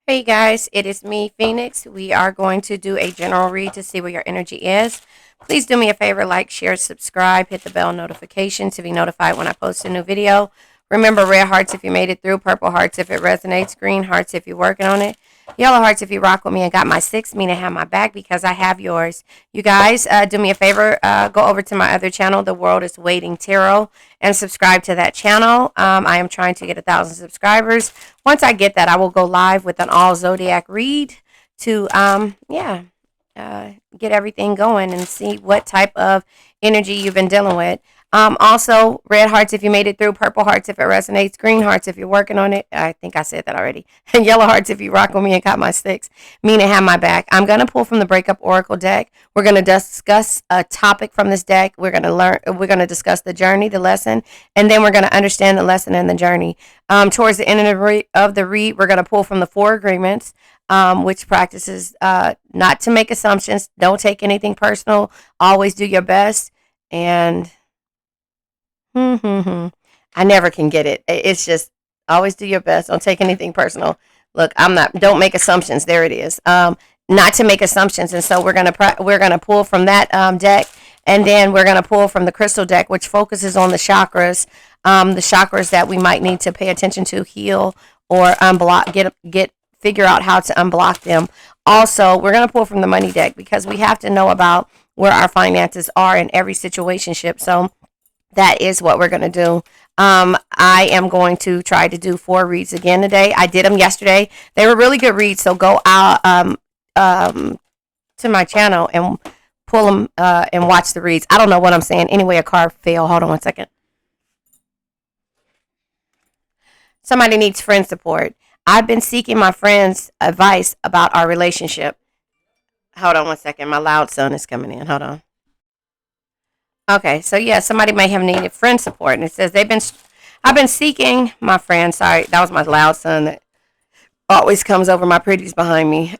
Hey guys, it is me, Phoenix. We are going to do a general read to see where your energy is. Please do me a favor, like, share, subscribe, hit the bell notification to be notified when I post a new video. Remember, red hearts if you made it through, purple hearts if it resonates, green hearts if you're working on it, yellow hearts if you rock with me and got my six, meaning have my back because I have yours. You guys, do me a favor, go over to my other channel, The World is Waiting Tarot, and subscribe to that channel. I am trying to get 1,000 subscribers. Once I get that, I will go live with an all Zodiac read to, get everything going and see what type of energy you've been dealing with. Also, red hearts if you made it through, purple hearts if it resonates, green hearts if you're working on it. I think I said that already. And yellow hearts if you rock with me and got my six, meaning have my back. I'm going to pull from the Breakup Oracle deck. We're going to discuss a topic from this deck. We're going to discuss the journey, the lesson, and then we're going to understand the lesson and the journey. Towards the end of the read, we're going to pull from the four agreements. Which practices not to make assumptions, don't take anything personal, always do your best, and I never can get it. It's just always do your best, don't take anything personal. Look, don't make assumptions. There it is. Not to make assumptions, and so we're gonna pull from that deck, and then we're gonna pull from the crystal deck, which focuses on the chakras that we might need to pay attention to, heal, or unblock, get figure out how to unblock them. Also, we're going to pull from the money deck because we have to know about where our finances are in every situationship. So that is what we're going to do. I am going to try to do 4 reads again today. I did them yesterday. They were really good reads. So go out to my channel and pull them and watch the reads. I don't know what I'm saying. Anyway, a card fell. Hold on one second. Somebody needs friend support. I've been seeking my friend's advice about our relationship. Hold on one second. My loud son is coming in. Hold on. Okay, so yeah, somebody may have needed friend support. And it says I've been seeking my friend. Sorry, that was my loud son that always comes over. My pretty's behind me.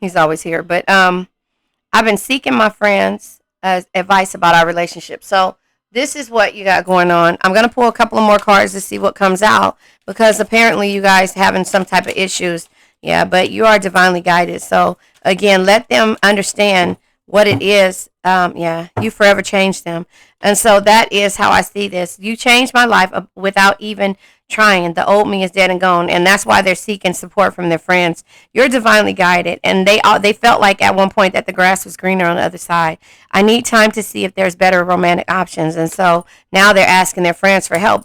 He's always here. But I've been seeking my friend's advice about our relationship. So this is what you got going on. I'm going to pull a couple of more cards to see what comes out because apparently you guys having some type of issues. Yeah, but you are divinely guided. So again, let them understand what it is. You forever changed them. And so that is how I see this. You changed my life without even trying. The old me is dead and gone, and that's why they're seeking support from their friends. You're divinely guided, and they felt like at one point that the grass was greener on the other side. I need time to see if there's better romantic options, and so now they're asking their friends for help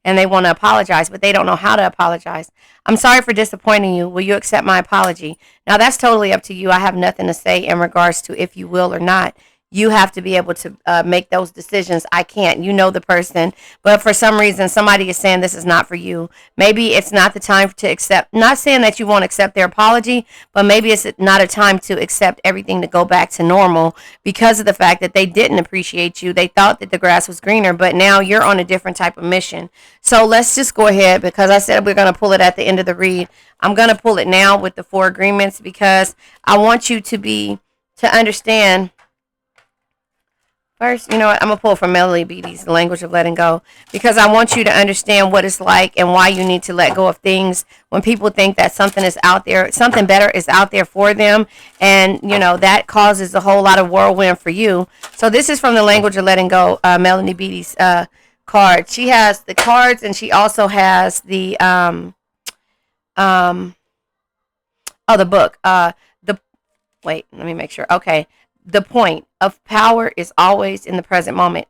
and they want to apologize, but they don't know how to apologize. I'm sorry for disappointing you. Will you accept my apology? Now that's totally up to you. I have nothing to say in regards to if you will or not. You have to be able to make those decisions. I can't. You know the person. But for some reason, somebody is saying this is not for you. Maybe it's not the time to accept. Not saying that you won't accept their apology, but maybe it's not a time to accept everything to go back to normal because of the fact that they didn't appreciate you. They thought that the grass was greener, but now you're on a different type of mission. So let's just go ahead because I said we're going to pull it at the end of the read. I'm going to pull it now with the 4 agreements because I want you to understand. First, you know what? I'm going to pull from Melody Beattie's The Language of Letting Go because I want you to understand what it's like and why you need to let go of things when people think that something is out there, something better is out there for them. And, that causes a whole lot of whirlwind for you. So this is from The Language of Letting Go, Melody Beattie's card. She has the cards and she also has the, the book. Wait, let me make sure. Okay. The point of power is always in the present moment.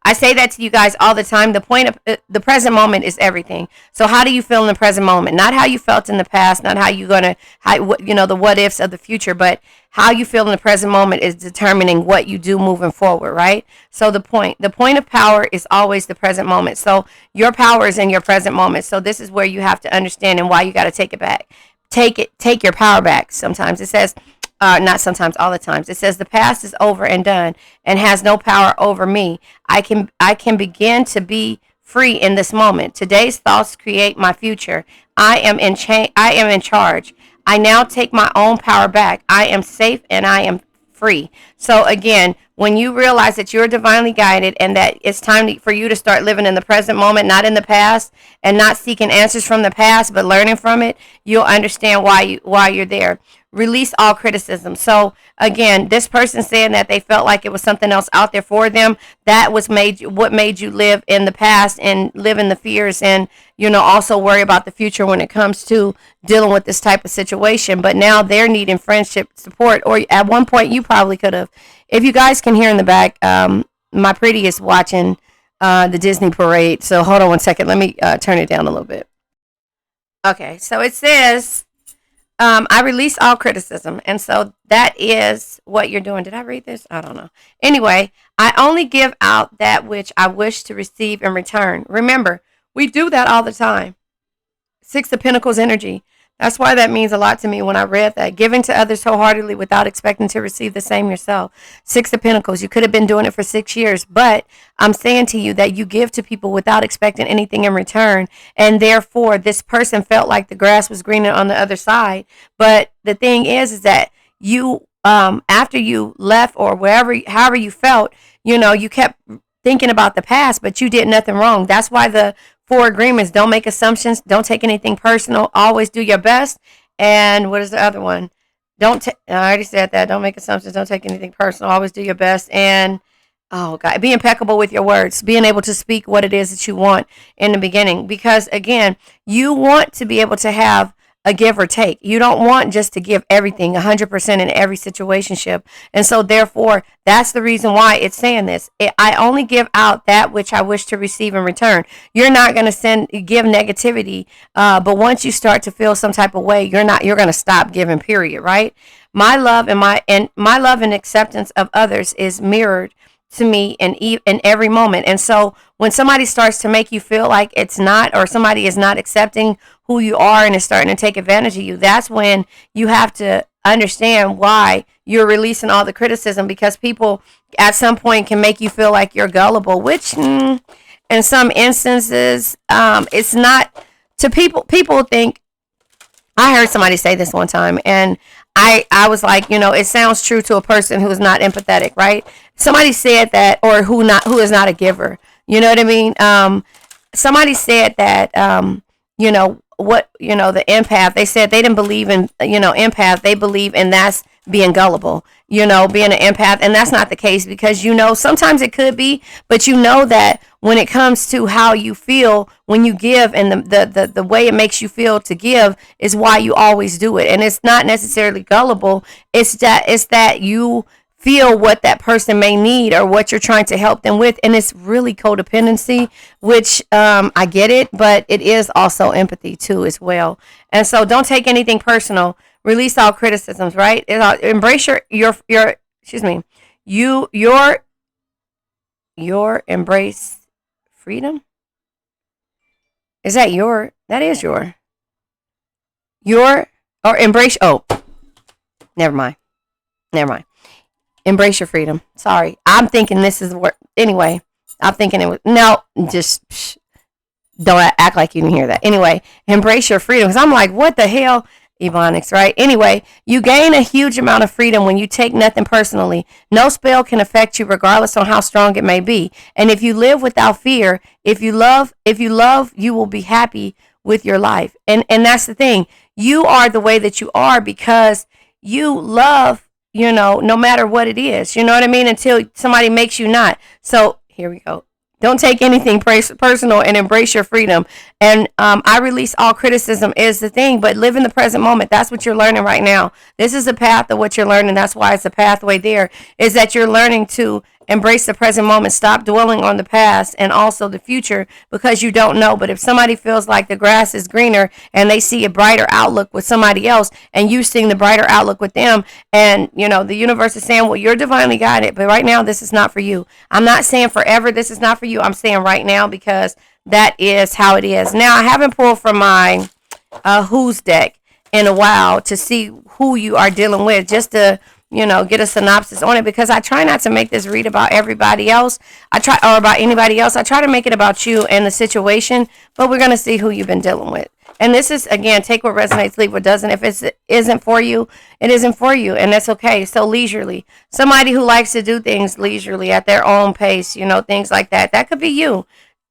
I say that to you guys all the time. The point of the present moment is everything. So how do you feel in the present moment? Not how you felt in the past, not how the what ifs of the future, but how you feel in the present moment is determining what you do moving forward, right? So the point of power is always the present moment. So your power is in your present moment. So this is where you have to understand and why you got to take it back. Take your power back. Sometimes it says, not sometimes, all the times. It says the past is over and done and has no power over me. I can begin to be free in this moment. Today's thoughts create my future. I am in charge. I now take my own power back. I am safe and I am free. So again, when you realize that you're divinely guided and that it's time for you to start living in the present moment, not in the past, and not seeking answers from the past, but learning from it, you'll understand why you're there. Release all criticism. So again, this person saying that they felt like it was something else out there for them, that was what made you live in the past and live in the fears, and also worry about the future when it comes to dealing with this type of situation. But now they're needing friendship support, or at one point you probably could have. If you guys can hear in the back, my pretty is watching the Disney parade. So hold on one second. Let me turn it down a little bit. Okay, so it says, I release all criticism. And so that is what you're doing. Did I read this? I don't know. Anyway, I only give out that which I wish to receive in return. Remember, we do that all the time. Six of Pentacles energy. That's why that means a lot to me when I read that. Giving to others wholeheartedly without expecting to receive the same yourself. Six of Pentacles. You could have been doing it for 6 years, but I'm saying to you that you give to people without expecting anything in return. And therefore, this person felt like the grass was greener on the other side. But the thing is that you, after you left or however you felt, you kept thinking about the past, but you did nothing wrong. That's why the 4 agreements: don't make assumptions, don't take anything personal, always do your best. And what is the other one? I already said that. Don't make assumptions, don't take anything personal, always do your best. And oh God, be impeccable with your words, being able to speak what it is that you want in the beginning. Because again, you want to be able to have a give or take. You don't want just to give everything 100% in every situationship. And so therefore, that's the reason why it's saying this. I only give out that which I wish to receive in return. You're not going to give negativity, but once you start to feel some type of way, you're going to stop giving, period, right? My love and my love and acceptance of others is mirrored to me in every moment. And so when somebody starts to make you feel like it's not, or somebody is not accepting who you are and is starting to take advantage of you, that's when you have to understand why you're releasing all the criticism, because people at some point can make you feel like you're gullible, which in some instances it's not. To people think, I heard somebody say this one time, and I was like, it sounds true to a person who is not empathetic, right? Somebody said that, or who is not a giver. You know what I mean? Somebody said that, the empath, they said they didn't believe in, empath. They believe in that's being gullible, being an empath. And that's not the case, because, sometimes it could be, but that when it comes to how you feel when you give, and the way it makes you feel to give is why you always do it. And it's not necessarily gullible. It's that you feel what that person may need or what you're trying to help them with. And it's really codependency, which I get it, but it is also empathy too as well. And so don't take anything personal. Release all criticisms, right? Embrace your embrace freedom. Is that that is your or embrace? Oh, never mind. Embrace your freedom. Sorry. I'm thinking this is what, anyway, I'm thinking it was, no, just don't act like you didn't hear that. Anyway, embrace your freedom. Because I'm like, what the hell? Ebonics, right? Anyway, you gain a huge amount of freedom when you take nothing personally. No spell can affect you regardless on how strong it may be. And if you live without fear, if you love, you will be happy with your life. And that's the thing. You are the way that you are because you love, no matter what it is. You know what I mean? Until somebody makes you not. So here we go. Don't take anything personal and embrace your freedom. And I release all criticism is the thing, but live in the present moment. That's what you're learning right now. This is a path of what you're learning. That's why it's a pathway there, is that you're learning to embrace the present moment. Stop dwelling on the past and also the future, because you don't know. But if somebody feels like the grass is greener and they see a brighter outlook with somebody else and you seeing the brighter outlook with them, and the universe is saying, well, you're divinely guided, but right now this is not for you. I'm not saying forever this is not for you. I'm saying right now, because that is how it is. Now, I haven't pulled from my Who's deck in a while to see who you are dealing with, just to get a synopsis on it, because I try not to make this read about everybody else. Or about anybody else. I try to make it about you and the situation, but we're going to see who you've been dealing with. And this is, again, take what resonates, leave what doesn't. If it isn't for you, it isn't for you, and that's okay. So leisurely, somebody who likes to do things leisurely at their own pace, things like that. That could be you.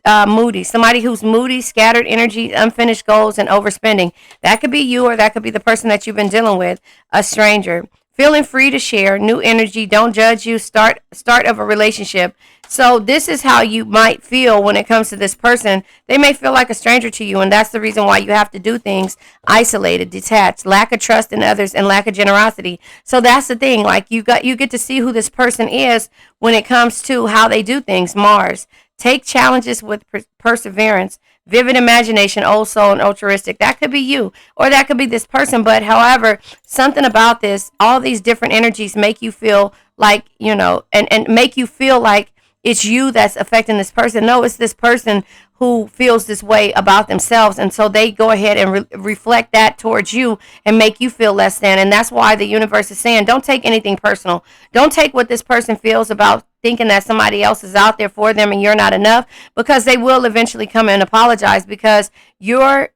Moody, somebody who's moody, scattered energy, unfinished goals, and overspending. That could be you, or that could be the person that you've been dealing with, a stranger. Feeling free to share, new energy, don't judge you, start of a relationship. So this is how you might feel when it comes to this person. They may feel like a stranger to you, and that's the reason why you have to do things isolated, detached, lack of trust in others, and lack of generosity. So that's the thing. Like you get to see who this person is when it comes to how they do things. Mars. Take challenges with perseverance, vivid imagination, old soul, and altruistic. That could be you, or that could be this person. But however, something about this, all these different energies make you feel like, and make you feel like it's you that's affecting this person. No, it's this person who feels this way about themselves, and so they go ahead and reflect that towards you and make you feel less than. And that's why the universe is saying, don't take anything personal. Don't take what this person feels about thinking that somebody else is out there for them and you're not enough, because they will eventually come and apologize, because your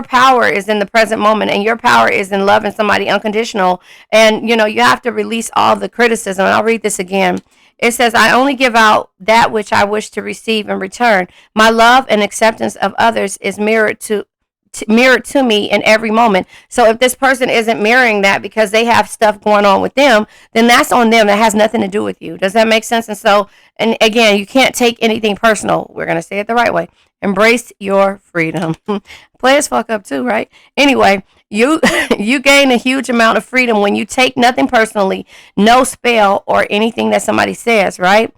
power is in the present moment, and your power is in loving somebody unconditional. And you have to release all the criticism. And I'll read this again. It says, I only give out that which I wish to receive in return. My love and acceptance of others is mirrored to me in every moment. So if this person isn't mirroring that because they have stuff going on with them, then that's on them. That has nothing to do with you. Does that make sense? And so, and again, you can't take anything personal. We're going to say it the right way. Embrace your freedom. Play as fuck up too, right? Anyway, you you gain a huge amount of freedom when you take nothing personally, no spell or anything that somebody says, right?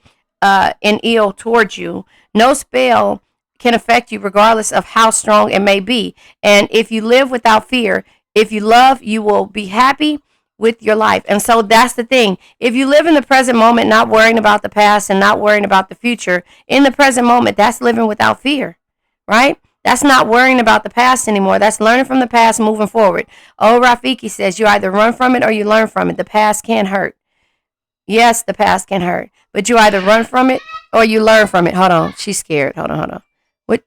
In ill towards you. No spell can affect you regardless of how strong it may be. And if you live without fear, if you love, you will be happy with your life. And so that's the thing. If you live in the present moment, not worrying about the past and not worrying about the future, in the present moment, that's living without fear, right? That's not worrying about the past anymore. That's learning from the past, moving forward. Oh, Rafiki says you either run from it or you learn from it. The past can hurt. Yes, the past can hurt, but you either run from it or you learn from it. Hold on. She's scared. Hold on. What?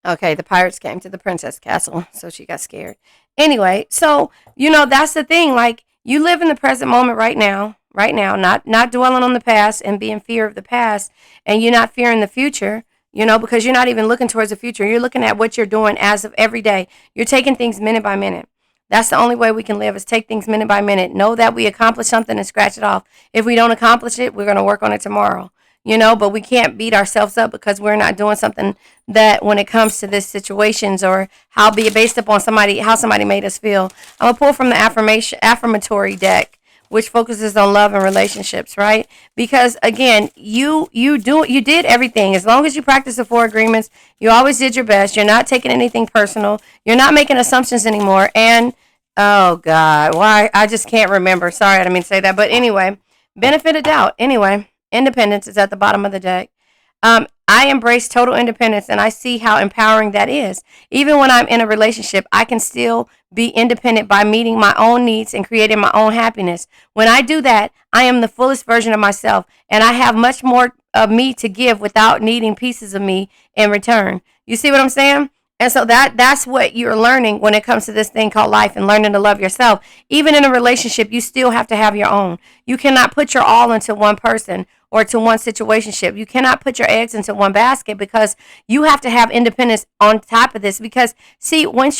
Okay, the pirates came to the princess castle, so she got scared. Anyway, so that's the thing. Like, you live in the present moment right now, not dwelling on the past and being fear of the past, and you're not fearing the future. Because you're not even looking towards the future. You're looking at what you're doing as of every day. You're taking things minute by minute. That's the only way we can live, is take things minute by minute. Know that we accomplished something and scratch it off. If we don't accomplish it, we're going to work on it tomorrow. But we can't beat ourselves up because we're not doing something that, when it comes to this situations, or based upon how somebody made us feel. I'm going to pull from the affirmatory deck, which focuses on love and relationships, right? Because again, you did everything. As long as you practice the 4 agreements, you always did your best. You're not taking anything personal. You're not making assumptions anymore. And oh God, why? I just can't remember. Sorry, I didn't mean to say that. But anyway, benefit of doubt. Anyway, independence is at the bottom of the deck. I embrace total independence, and I see how empowering that is. Even when I'm in a relationship, I can still be independent by meeting my own needs and creating my own happiness. When I do that, I am the fullest version of myself, and I have much more of me to give without needing pieces of me in return. You see what I'm saying? And so that's what you're learning when it comes to this thing called life, and learning to love yourself. Even in a relationship, you still have to have your own. You cannot put your all into one person or to one situationship. You cannot put your eggs into one basket, because you have to have independence on top of this. Because see, when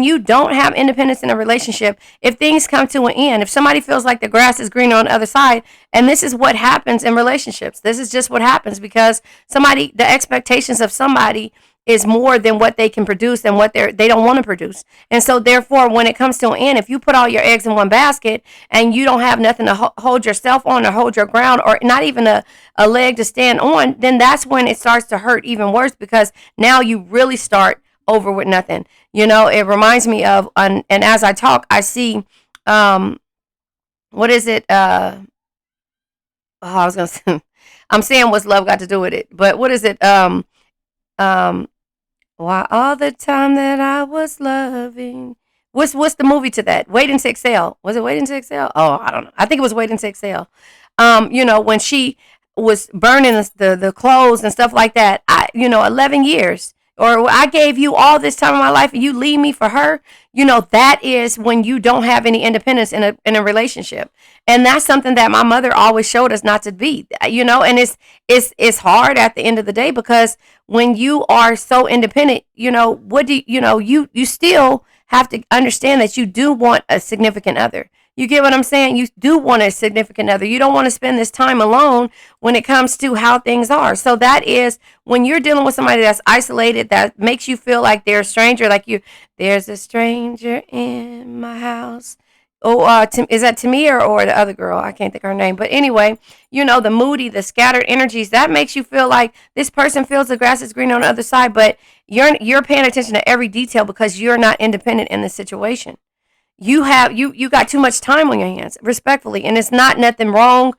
you don't have independence in a relationship, if things come to an end, if somebody feels like the grass is greener on the other side, and this is what happens in relationships. This is just what happens, because the expectations of somebody is more than what they can produce and what they don't want to produce. And so therefore, when it comes to an end, if you put all your eggs in one basket and you don't have nothing to hold yourself on, or hold your ground, or not even a leg to stand on, then that's when it starts to hurt even worse, because now you really start over with nothing. It reminds me of, and as I talk, I see, what is it? I was going to say, I'm saying what's love got to do with it, but what is it? Why all the time that I was loving. What's the movie to that? Waiting to Exhale. Was it Waiting to Exhale? Oh, I don't know. I think it was Waiting to Exhale. When she was burning the clothes and stuff like that. 11 years or I gave you all this time in my life and you leave me for her, that is when you don't have any independence in a relationship. And that's something that my mother always showed us not to be, and it's hard at the end of the day, because when you are so independent, what do you still have to understand that you do want a significant other. You get what I'm saying? You do want a significant other. You don't want to spend this time alone when it comes to how things are. So that is when you're dealing with somebody that's isolated, that makes you feel like they're a stranger, like there's a stranger in my house. Oh, is that Tamia or the other girl? I can't think of her name. But anyway, the moody, the scattered energies, that makes you feel like this person feels the grass is green on the other side, but you're paying attention to every detail because you're not independent in the situation. You got too much time on your hands, respectfully, and it's not nothing wrong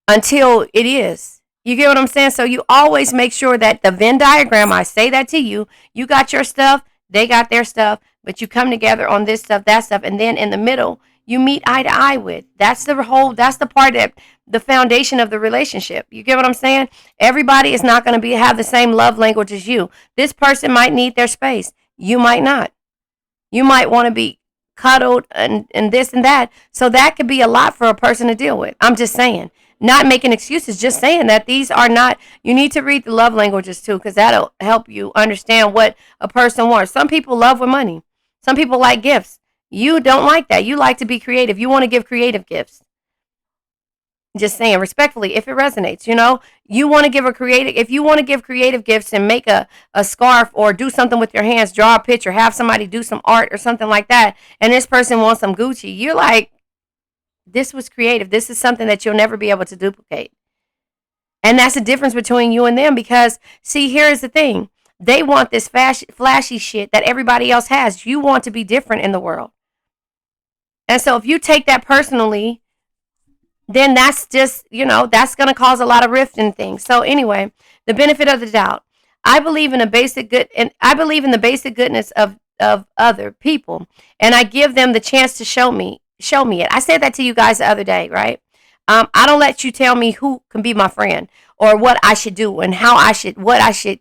until it is. You get what I'm saying? So you always make sure that the Venn diagram, I say that to you, you got your stuff, they got their stuff, but you come together on this stuff, that stuff, and then in the middle, you meet eye to eye with. That's the part that the foundation of the relationship. You get what I'm saying? Everybody is not going to have the same love language as you. This person might need their space. You might not. You might want to be cuddled and this and that. So that could be a lot for a person to deal with. I'm just saying. Not making excuses, just saying that these are not, you need to read the love languages too, because that'll help you understand what a person wants. Some people love with money. Some people like gifts. You don't like that. You like to be creative. You want to give creative gifts. Just saying, respectfully, if it resonates, you want to give if you want to give creative gifts and make a scarf or do something with your hands, draw a picture, have somebody do some art or something like that, and this person wants some Gucci, you're like, this was creative. This is something that you'll never be able to duplicate. And that's the difference between you and them, because, see, here's the thing. They want this flashy shit that everybody else has. You want to be different in the world. And so if you take that personally, then that's just, that's going to cause a lot of rift and things. So anyway, the benefit of the doubt. I believe in the basic goodness of other people, and I give them the chance to show me it. I said that to you guys the other day, right? I don't let you tell me who can be my friend or what I should do and what I should,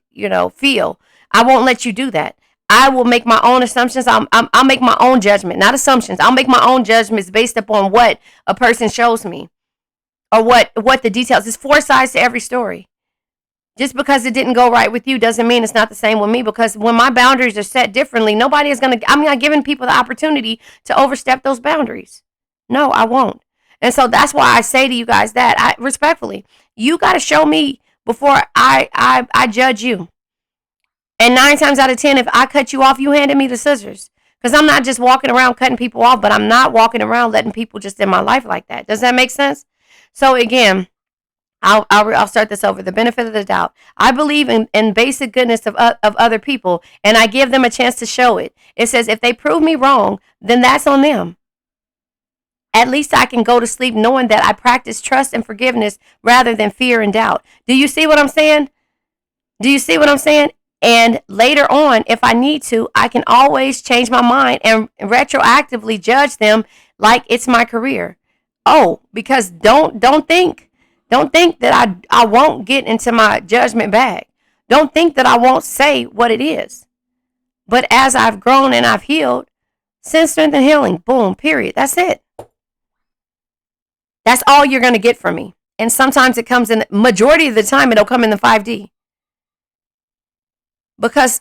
feel. I won't let you do that. I will make my own assumptions. I'll make my own judgment, not assumptions. I'll make my own judgments based upon what a person shows me. Or what the details. There's 4 sides to every story. Just because it didn't go right with you doesn't mean it's not the same with me, because when my boundaries are set differently, nobody is going to, I'm not giving people the opportunity to overstep those boundaries. No, I won't. And so that's why I say to you guys that, respectfully, you got to show me before I judge you. And 9 times out of 10, if I cut you off, you handed me the scissors. Because I'm not just walking around cutting people off, but I'm not walking around letting people just in my life like that. Does that make sense? So again, I'll start this over. The benefit of the doubt. I believe in basic goodness of other people, and I give them a chance to show it. It says if they prove me wrong, then that's on them. At least I can go to sleep knowing that I practice trust and forgiveness rather than fear and doubt. Do you see what I'm saying? And later on, if I need to, I can always change my mind and retroactively judge them like it's my career. Oh, because don't think that I won't get into my judgment bag. Don't think that I won't say what it is. But as I've grown and I've healed, sin, strength, and healing, boom, period. That's it. That's all you're going to get from me. And sometimes it comes in, majority of the time, it'll come in the 5D. Because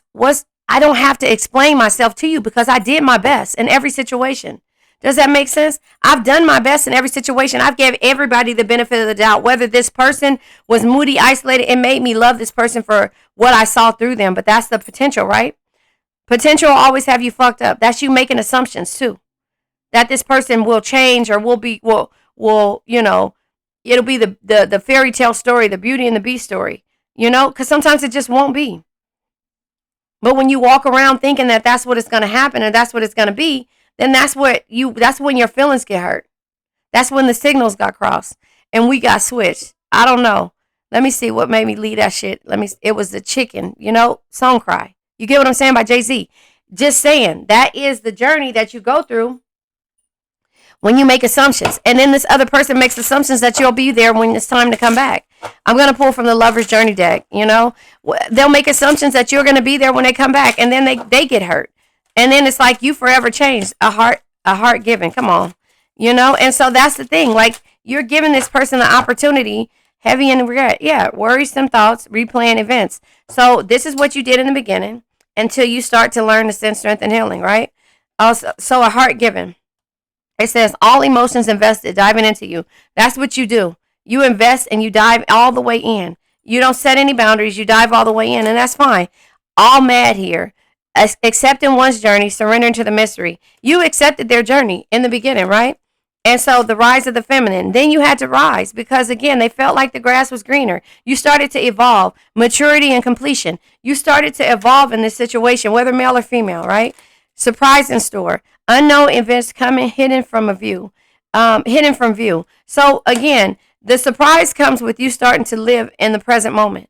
I don't have to explain myself to you, because I did my best in every situation. Does that make sense? I've done my best in every situation. I've gave everybody the benefit of the doubt. Whether this person was moody, isolated, it made me love this person for what I saw through them. But that's the potential, right? Potential will always have you fucked up. That's you making assumptions too. That this person will change or will it'll be the fairy tale story, the Beauty and the Beast story. Because sometimes it just won't be. But when you walk around thinking that that's what it's going to happen and that's what it's going to be, then that's when your feelings get hurt. That's when the signals got crossed and we got switched. I don't know. Let me see what made me leave that shit. It was the chicken, song cry. You get what I'm saying by Jay-Z? Just saying, that is the journey that you go through when you make assumptions. And then this other person makes assumptions that you'll be there when it's time to come back. I'm going to pull from the Lover's Journey deck, They'll make assumptions that you're going to be there when they come back, and then they get hurt. And then it's like you forever changed. A heart given. Come on. And so that's the thing. Like, you're giving this person the opportunity, heavy in regret. Yeah, worrisome thoughts, replaying events. So this is what you did in the beginning until you start to learn to sense strength and healing, right? Also, so a heart given. It says all emotions invested, diving into you. That's what you do. You invest and you dive all the way in. You don't set any boundaries. You dive all the way in, and that's fine. All mad here. Accepting one's journey, surrendering to the mystery. You accepted their journey in the beginning, right? And so the rise of the feminine. Then you had to rise because, again, they felt like the grass was greener. You started to evolve. Maturity and completion. You started to evolve in this situation, whether male or female, right? Surprise in store. Unknown events coming hidden from view. So, again, the surprise comes with you starting to live in the present moment,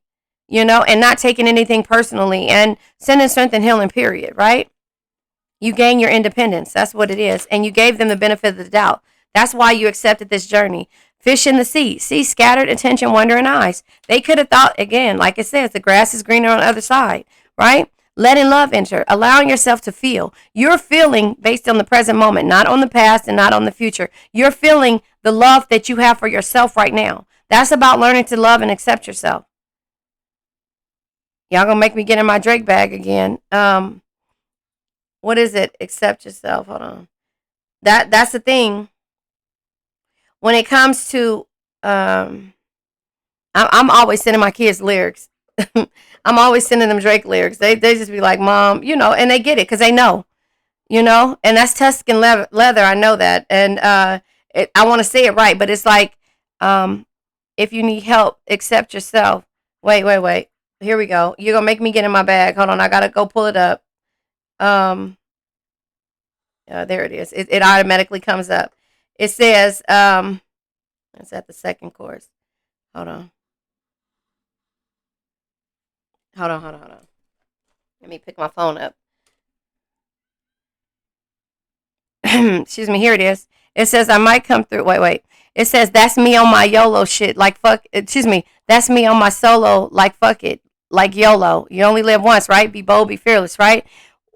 and not taking anything personally and sending strength and healing, period, right? You gain your independence. That's what it is. And you gave them the benefit of the doubt. That's why you accepted this journey. Fish in the sea. See scattered attention, wonder, and eyes. They could have thought, again, like it says, the grass is greener on the other side, right? Letting love enter. Allowing yourself to feel. You're feeling based on the present moment, not on the past and not on the future. You're feeling the love that you have for yourself right now. That's about learning to love and accept yourself. Y'all gonna make me get in my Drake bag again. What is it? Accept yourself. Hold on. That's the thing. When it comes to, I'm always sending my kids lyrics. I'm always sending them Drake lyrics. They just be like, Mom, and they get it because they know, and that's Tuscan leather. I know that. And I want to say it right, but it's like, if you need help, accept yourself. Wait. Here we go. You're going to make me get in my bag. Hold on. I got to go pull it up. There it is. It automatically comes up. It says, it's at the second course. Hold on. Let me pick my phone up. Excuse me. Here it is. It says, I might come through. Wait. It says, that's me on my YOLO shit. Like, fuck. Excuse me. That's me on my solo. Like, fuck it. Like YOLO. You only live once, right? Be bold, be fearless, right?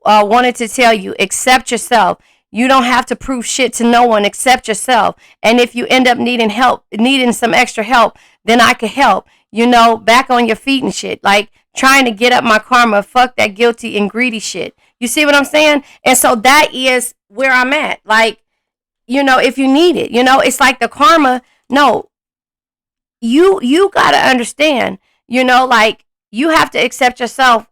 Wanted to tell you, accept yourself. You don't have to prove shit to no one. Accept yourself. And if you end up needing some extra help, then I could help. Back on your feet and shit. Like, trying to get up my karma. Fuck that guilty and greedy shit. You see what I'm saying? And so that is where I'm at. Like, if you need it, it's like the karma. No, you got to understand, like, you have to accept yourself.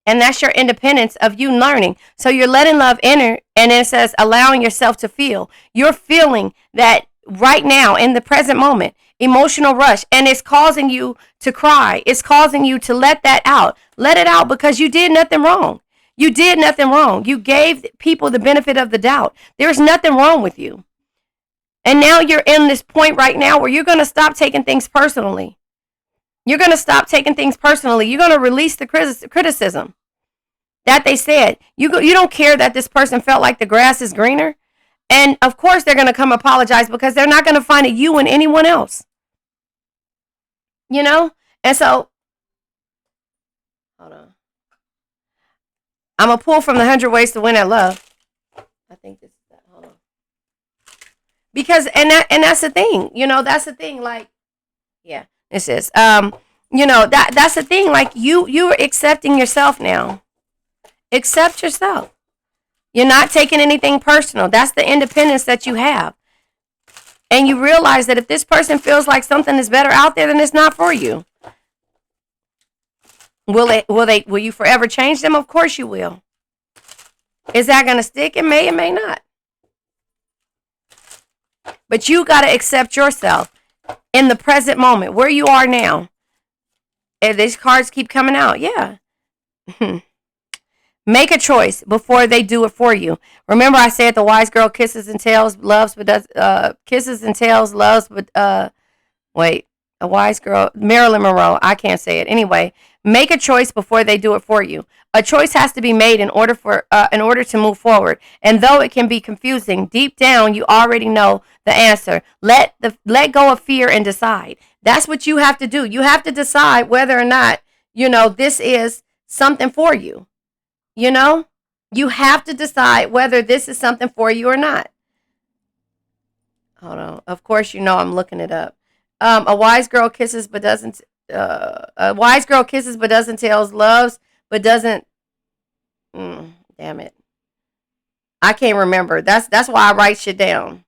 And that's your independence of you learning. So you're letting love enter. And it says allowing yourself to feel. You're feeling that right now in the present moment. Emotional rush. And it's causing you to cry. It's causing you to let that out. Let it out because you did nothing wrong. You did nothing wrong. You gave people the benefit of the doubt. There's nothing wrong with you. And now you're in this point right now where you're going to stop taking things personally. You're going to stop taking things personally. You're going to release the criticism that they said. You don't care that this person felt like the grass is greener. And of course they're going to come apologize because they're not going to find it you and anyone else. And so, hold on. I'm going to pull from the 100 Ways to Win at Love. I think this is that. Hold on. Because, and that's the thing, that's the thing. Like, yeah, this is, that's the thing. Like, you're accepting yourself now. Accept yourself. You're not taking anything personal. That's the independence that you have. And you realize that if this person feels like something is better out there, then it's not for you. Will you forever change them? Of course you will. Is that going to stick? It may not. But you got to accept yourself in the present moment, where you are now. If these cards keep coming out, yeah. Make a choice before they do it for you. Remember, I said the wise girl kisses and tells, loves, but does kisses and tells, loves, but wait. A wise girl, Marilyn Monroe. I can't say it anyway. Make a choice before they do it for you. A choice has to be made in order to move forward. And though it can be confusing, deep down you already know the answer. Let go of fear and decide. That's what you have to do. You have to decide whether or not this is something for you. You have to decide whether this is something for you or not. Hold on. Of course, I'm looking it up. A wise girl kisses but doesn't. A wise girl kisses but doesn't tell, loves but doesn't. Damn it. I can't remember. That's why I write shit down.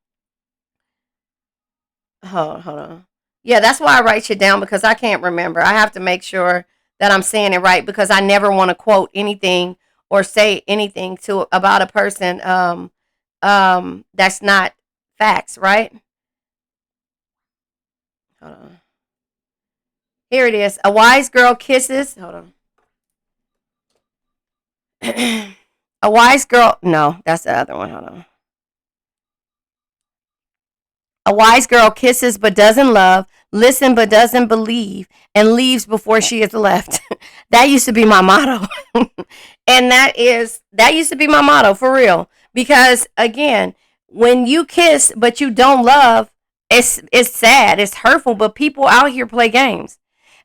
Hold on. Yeah, that's why I write shit down, because I can't remember. I have to make sure that I'm saying it right, because I never want to quote anything or say anything about a person that's not facts, right? Hold on. Here it is. A wise girl kisses. Hold on. A wise girl. No, that's the other one. Hold on. A wise girl kisses but doesn't love, listen but doesn't believe, and leaves before she is left. That used to be my motto. And that used to be my motto, for real. Because again, when you kiss but you don't love, it's sad, it's hurtful, but people out here play games.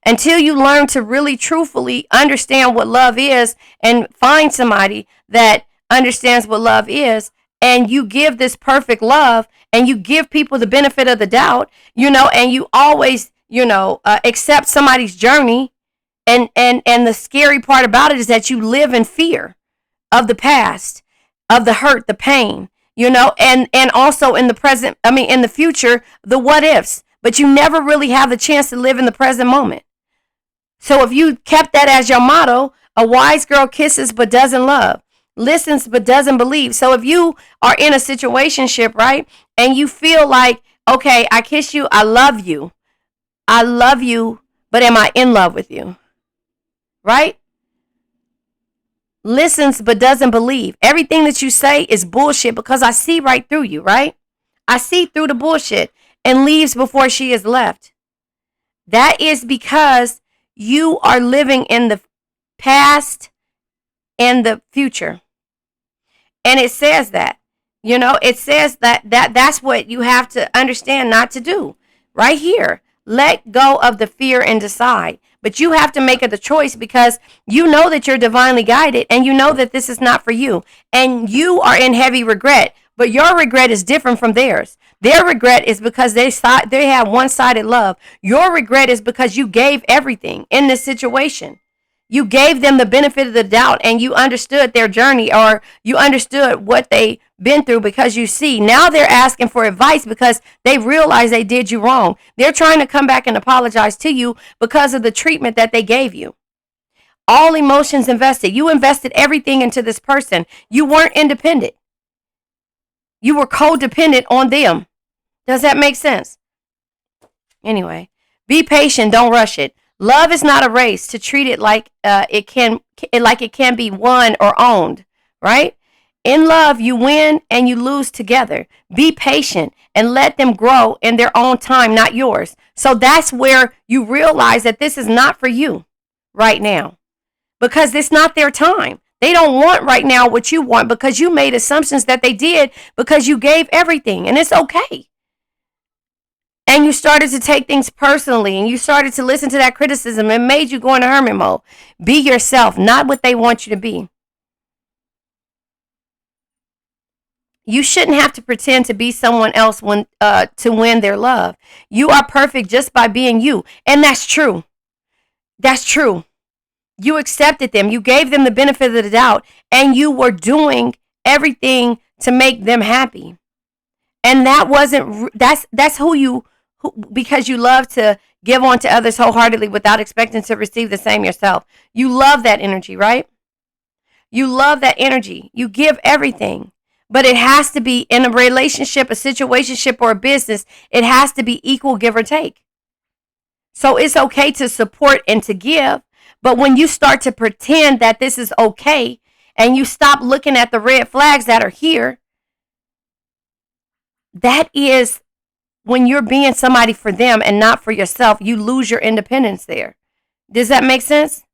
Until you learn to really truthfully understand what love is and find somebody that understands what love is, and you give this perfect love and you give people the benefit of the doubt, and you always, accept somebody's journey. And the scary part about it is that you live in fear of the past, of the hurt, the pain, and also in the present, in the future, the what ifs, but you never really have the chance to live in the present moment. So if you kept that as your motto, a wise girl kisses but doesn't love, listens but doesn't believe. So if you are in a situationship, right, and you feel like, okay, I kiss you, I love you, but am I in love with you? Right? Listens but doesn't believe. Everything that you say is bullshit, because I see right through you, right? I see through the bullshit, and leaves before she is left. That is because you are living in the past and the future. And it says that. It says that's what you have to understand not to do. Right here. Let go of the fear and decide. But you have to make it the choice, because you know that you're divinely guided, and you know that this is not for you. And you are in heavy regret, but your regret is different from theirs. Their regret is because they have one-sided love. Your regret is because you gave everything in this situation. You gave them the benefit of the doubt, and you understood their journey, or you understood what they've been through, because you see, now they're asking for advice because they realize they did you wrong. They're trying to come back and apologize to you because of the treatment that they gave you. All emotions invested. You invested everything into this person. You weren't independent. You were codependent on them. Does that make sense? Anyway, be patient. Don't rush it. Love is not a race to treat it like it can be won or owned, right? In love, you win and you lose together. Be patient and let them grow in their own time, not yours. So that's where you realize that this is not for you right now, because it's not their time. They don't want right now what you want, because you made assumptions that they did, because you gave everything, and it's okay. And you started to take things personally, and you started to listen to that criticism, and made you go into hermit mode. Be yourself, not what they want you to be. You shouldn't have to pretend to be someone else to win their love. You are perfect just by being you. And that's true. That's true. You accepted them. You gave them the benefit of the doubt, and you were doing everything to make them happy. And that's who you, because you love to give on to others wholeheartedly without expecting to receive the same yourself. You love that energy, right? You love that energy. You give everything. But it has to be in a relationship, a situationship, or a business. It has to be equal, give or take. So it's okay to support and to give. But when you start to pretend that this is okay, and you stop looking at the red flags that are here, that is when you're being somebody for them and not for yourself, you lose your independence there. Does that make sense?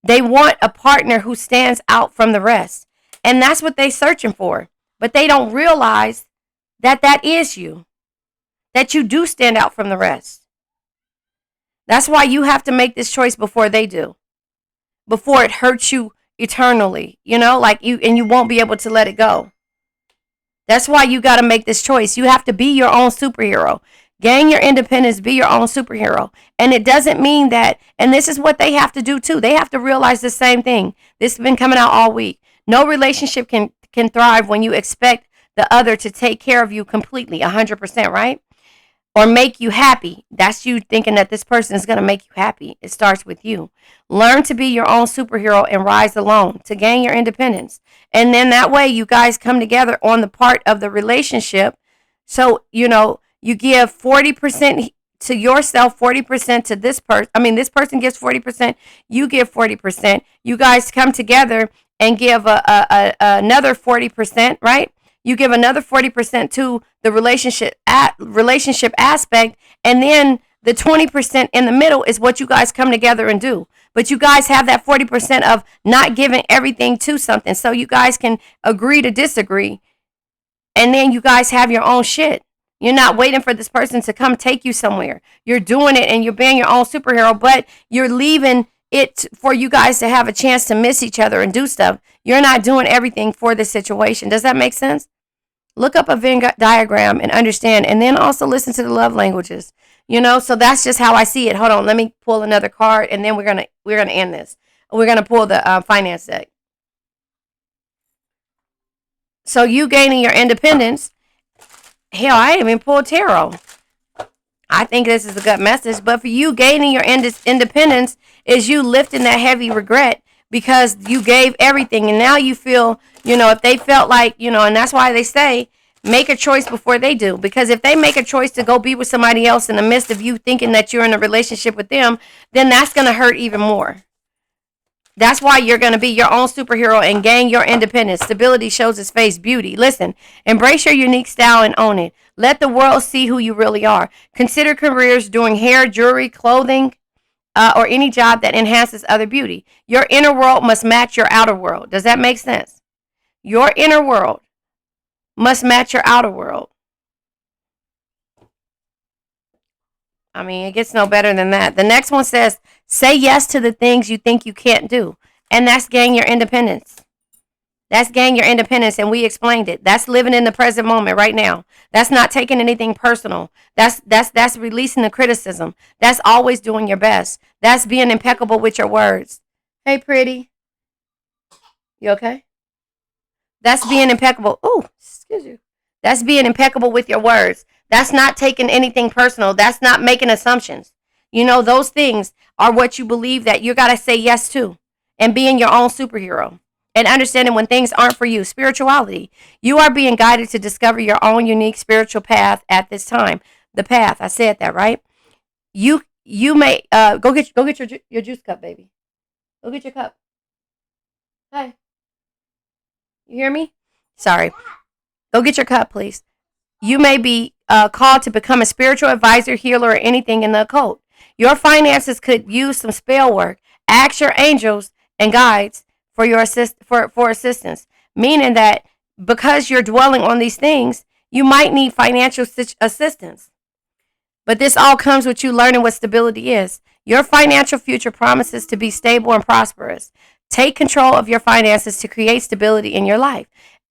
They want a partner who stands out from the rest. And that's what they're searching for. But they don't realize that that is you, that you do stand out from the rest. That's why you have to make this choice before they do, before it hurts you eternally, like you won't be able to let it go. That's why you got to make this choice. You have to be your own superhero. Gain your independence, be your own superhero. And it doesn't mean that, and this is what they have to do too. They have to realize the same thing. This has been coming out all week. No relationship can thrive when you expect the other to take care of you completely, 100%, right? Or make you happy. That's you thinking that this person is going to make you happy. It starts with you. Learn to be your own superhero and rise alone to gain your independence. And then that way you guys come together on the part of the relationship. So, you give 40% to yourself, 40% to this person. This person gives 40%, you give 40%. You guys come together and give another 40%, right? You give another 40% to the relationship aspect, and then the 20% in the middle is what you guys come together and do. But you guys have that 40% of not giving everything to something, so you guys can agree to disagree, and then you guys have your own shit. You're not waiting for this person to come take you somewhere. You're doing it and you're being your own superhero, but you're leaving it for you guys to have a chance to miss each other and do stuff. You're not doing everything for this situation. Does that make sense? Look up a Venn diagram and understand, and then also listen to the love languages. So that's just how I see it. Hold on, let me pull another card, and then we're gonna end this. We're gonna pull the finance deck. So you gaining your independence. Hell, I didn't even pull tarot. I think this is a good message, but for you, gaining your independence is you lifting that heavy regret because you gave everything, and now you feel, if they felt like, and that's why they say make a choice before they do, because if they make a choice to go be with somebody else in the midst of you thinking that you're in a relationship with them, then that's going to hurt even more. That's why you're going to be your own superhero and gain your independence. Stability shows its face. Beauty. Listen, embrace your unique style and own it. Let the world see who you really are. Consider careers doing hair, jewelry, clothing, or any job that enhances other beauty. Your inner world must match your outer world. Does that make sense? Your inner world must match your outer world. It gets no better than that. The next one says, say yes to the things you think you can't do. And that's gain your independence. That's gain your independence, and we explained it. That's living in the present moment right now. That's not taking anything personal. That's releasing the criticism. That's always doing your best. That's being impeccable with your words. Hey, pretty. You okay? That's being impeccable. Oh, excuse you. That's being impeccable with your words. That's not taking anything personal. That's not making assumptions. Those things are what you believe that you got to say yes to, and being your own superhero and understanding when things aren't for you. Spirituality. You are being guided to discover your own unique spiritual path at this time. The path. I said that, right? You may go get your juice cup, baby. Go get your cup. Hey. You hear me? Sorry. Go get your cup, please. You may be called to become a spiritual advisor, healer, or anything in the occult. Your finances could use some spell work. Ask your angels and guides for your for assistance, meaning that because you're dwelling on these things, you might need financial assistance. But this all comes with you learning what stability is. Your financial future promises to be stable and prosperous. Take control of your finances to create stability in your life.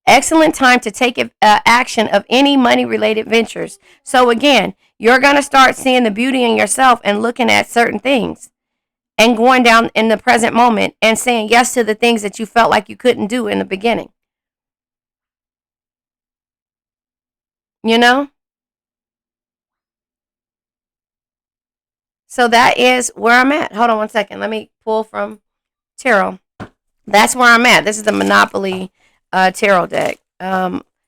Excellent time to take action of any money-related ventures. So again, you're going to start seeing the beauty in yourself and looking at certain things and going down in the present moment and saying yes to the things that you felt like you couldn't do in the beginning. So that is where I'm at. Hold on one second. Let me pull from tarot. That's where I'm at. This is the Monopoly tarot deck.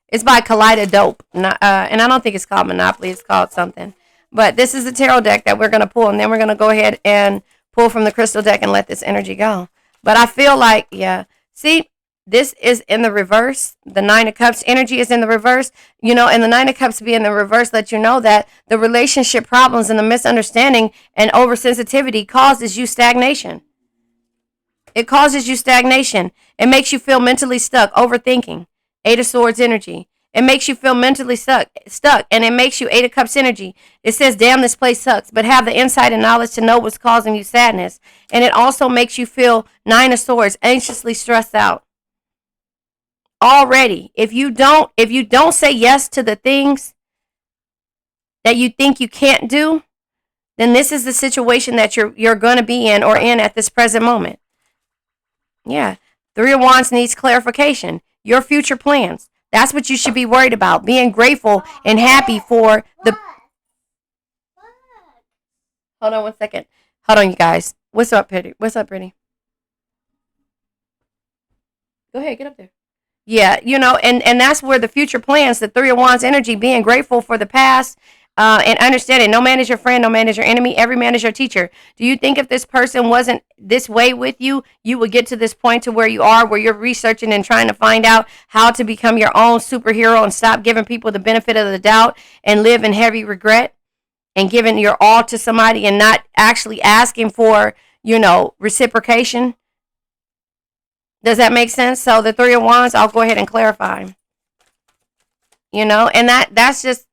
It's by Kaleidodope, and I don't think it's called Monopoly. It's called something. But this is the tarot deck that we're going to pull, and then we're going to go ahead and pull from the crystal deck and let this energy go. But I feel like, yeah. See, this is in the reverse. The Nine of Cups energy is in the reverse, and the Nine of Cups being the reverse lets you know that the relationship problems and the misunderstanding and oversensitivity causes you stagnation. It causes you stagnation. It makes you feel mentally stuck, overthinking. Eight of Swords energy. It makes you feel mentally stuck, and it makes you Eight of Cups energy. It says, damn, this place sucks, but have the insight and knowledge to know what's causing you sadness. And it also makes you feel Nine of Swords, anxiously stressed out. Already, if you don't say yes to the things that you think you can't do, then this is the situation that you're going to be in or in at this present moment. Yeah. Three of Wands needs clarification. Your future plans. That's what you should be worried about. Being grateful and happy for the... Hold on 1 second. Hold on, you guys. What's up, Pretty? What's up, Pretty? Go ahead, get up there. Yeah, and that's where the future plans, the Three of Wands energy, being grateful for the past, and understanding no man is your friend, no man is your enemy, every man is your teacher. Do you think if this person wasn't this way with you, you would get to this point to where you are, where you're researching and trying to find out how to become your own superhero and stop giving people the benefit of the doubt and live in heavy regret and giving your all to somebody and not actually asking for, reciprocation? Does that make sense? So the Three of Wands, I'll go ahead and clarify. And that's just...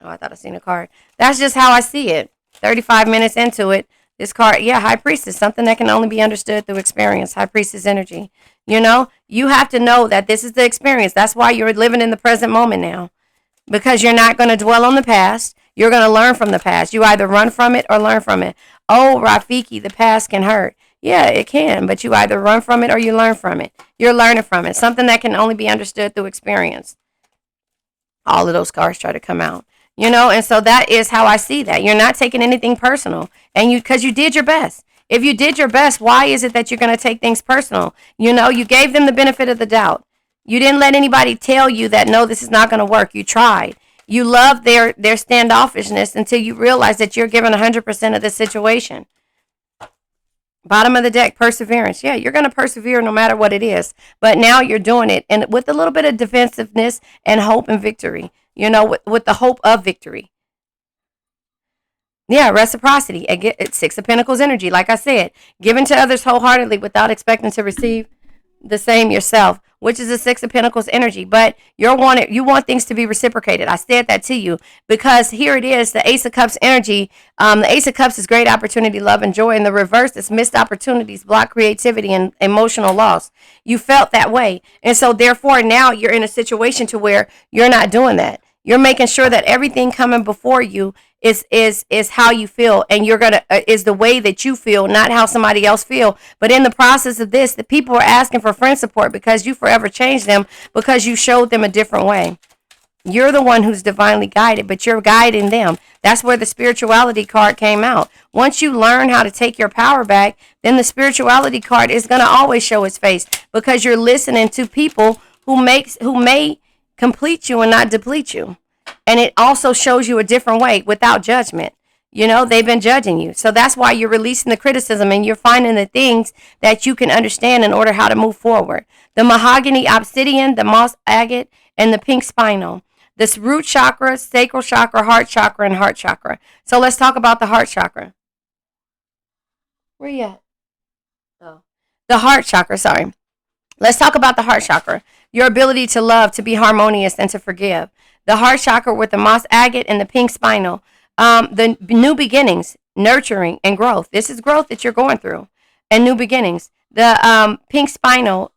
Oh, I thought I seen a card. That's just how I see it. 35 minutes into it, this card, High Priestess, something that can only be understood through experience. High Priestess energy. You have to know that this is the experience. That's why you're living in the present moment now. Because you're not going to dwell on the past. You're going to learn from the past. You either run from it or learn from it. Oh, Rafiki, the past can hurt. Yeah, it can, but you either run from it or you learn from it. You're learning from it. Something that can only be understood through experience. All of those cards try to come out. And so that is how I see that. You're not taking anything personal, and because you did your best. If you did your best, why is it that you're going to take things personal? You gave them the benefit of the doubt. You didn't let anybody tell you that, no, this is not going to work. You tried. You loved their standoffishness until you realize that you're given 100% of the situation. Bottom of the deck, perseverance. Yeah, you're going to persevere no matter what it is. But now you're doing it, and with a little bit of defensiveness and hope and victory. With the hope of victory. Yeah, reciprocity. It's Six of Pentacles energy. Like I said, giving to others wholeheartedly without expecting to receive the same yourself, which is a Six of Pentacles energy. But you want things to be reciprocated. I said that to you because here it is, the Ace of Cups energy. The Ace of Cups is great opportunity, love, and joy. In the reverse, it's missed opportunities, block creativity, and emotional loss. You felt that way, and so therefore now you're in a situation to where you're not doing that. You're making sure that everything coming before you is how you feel, and you're gonna is the way that you feel, not how somebody else feel. But in the process of this, the people are asking for friend support because you forever changed them, because you showed them a different way. You're the one who's divinely guided, but you're guiding them. That's where the spirituality card came out. Once you learn how to take your power back, then the spirituality card is going to always show its face, because you're listening to people who may complete you and not deplete you. And it also shows you a different way without judgment. They've been judging you. So that's why you're releasing the criticism and you're finding the things that you can understand in order how to move forward. The mahogany obsidian, the moss agate, and the pink spinel. This root chakra, sacral chakra, heart chakra, and heart chakra. So let's talk about the heart chakra. Where you at? Oh, the heart chakra, sorry. Let's talk about the heart chakra. Your ability to love, to be harmonious, and to forgive. The heart chakra with the moss agate and the pink spinel. The new beginnings, nurturing, and growth. This is growth that you're going through, and new beginnings. The pink spinel,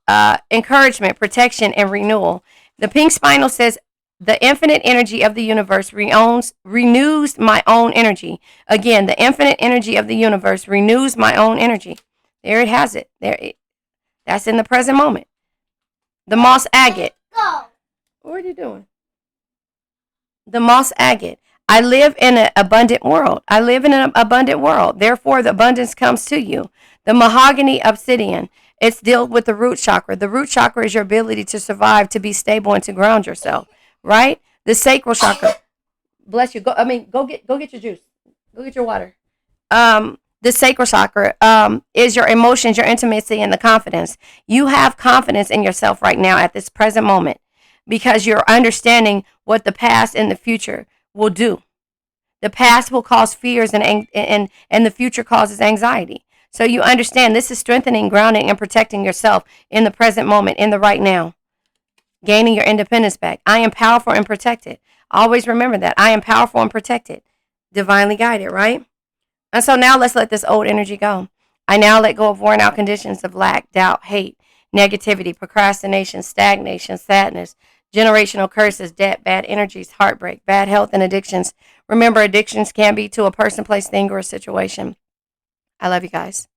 encouragement, protection, and renewal. The pink spinel says, the infinite energy of the universe renews my own energy. Again, the infinite energy of the universe renews my own energy. There it has it. That's in the present moment. The moss agate. What are you doing? The moss agate. I live in an abundant world. Therefore, the abundance comes to you. The mahogany obsidian. It's dealt with the root chakra. The root chakra is your ability to survive, to be stable, and to ground yourself. Right? The sacral chakra. Bless you. Go get your juice. Go get your water. The sacral chakra is your emotions, your intimacy, and the confidence. You have confidence in yourself right now at this present moment because you're understanding what the past and the future will do. The past will cause fears and the future causes anxiety. So you understand this is strengthening, grounding, and protecting yourself in the present moment, in the right now, gaining your independence back. I am powerful and protected. Always remember that. I am powerful and protected, divinely guided, right? And so now let's let this old energy go. I now let go of worn out conditions of lack, doubt, hate, negativity, procrastination, stagnation, sadness, generational curses, debt, bad energies, heartbreak, bad health, and addictions. Remember, addictions can be to a person, place, thing, or a situation. I love you guys.